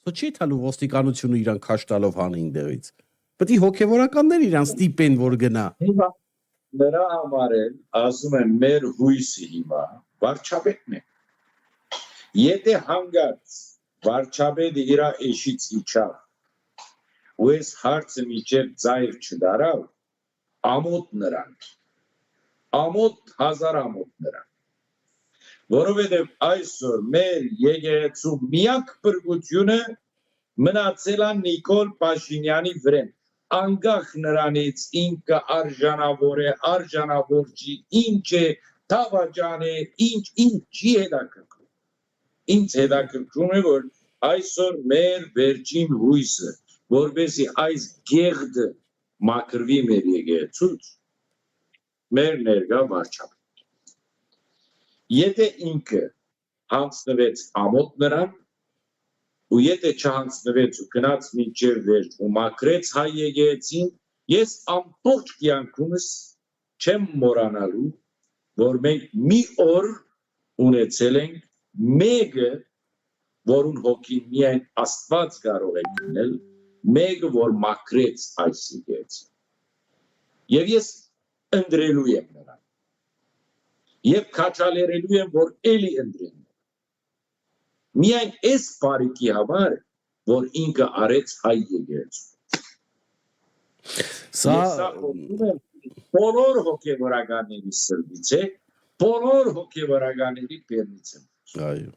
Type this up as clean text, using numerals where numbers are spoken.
Սա չի թալու ոստիկանությունը իրան քաշ տալով հանին դերից։ Պետք է հոգևորականներ իրան ստիպեն, որ գնա։ Նրա համար էլ ասում եմ մեր հույսի հիմա վարչապետն է։ Եթե հանգած վարչապետը իր էշից իջավ ու այս հարցը միջև ծայր չդարավ, ամոթ նրան, ամոթ հազար ամոթ նրան, որովհետև այսօր մեր եկեղեցու միակ փրկությունը մնացել է Նիկոլ Փաշինյանի վրեն, անկախ նրանից ինքը արժանավոր է, արժանավոր չի, ինչ է, դավաճան է, ինչ չի հետաքրքրում։ Ինձ հետաքրքրում է, որ այսօր մեր վերջին հույսը, որպեսզի այս գեղձը մաքրվի մեր եկեղեցուց, մեր ներկա վարչապետն է։ Եթե ինքը հանձնվեց ամոթ նրան, ու եթե չհանձնվեց ու գնաց մինչև վերջ ու մաքրեց հայ եկեղեցին, ես ամբողջ կյանքումս չեմ մոռանալու, որ մենք մի օր ունեցել ենք մեկը, որուն հոգին միայն Աստված կարող է գնել, մեկը, որ մաքրեց այս եկեղեցին։ Եվ ես ընտրելու եմ նրան։ Եվ քաջալերելու եմ, որ էլի ընտրեն։ Միայն այս բարիքի համար, որ ինքը արեց հայ եկեղեցու։ Սա բոլոր հոգևորականների սրտից է, բոլոր հոգևորականների բերնից է։ Այո։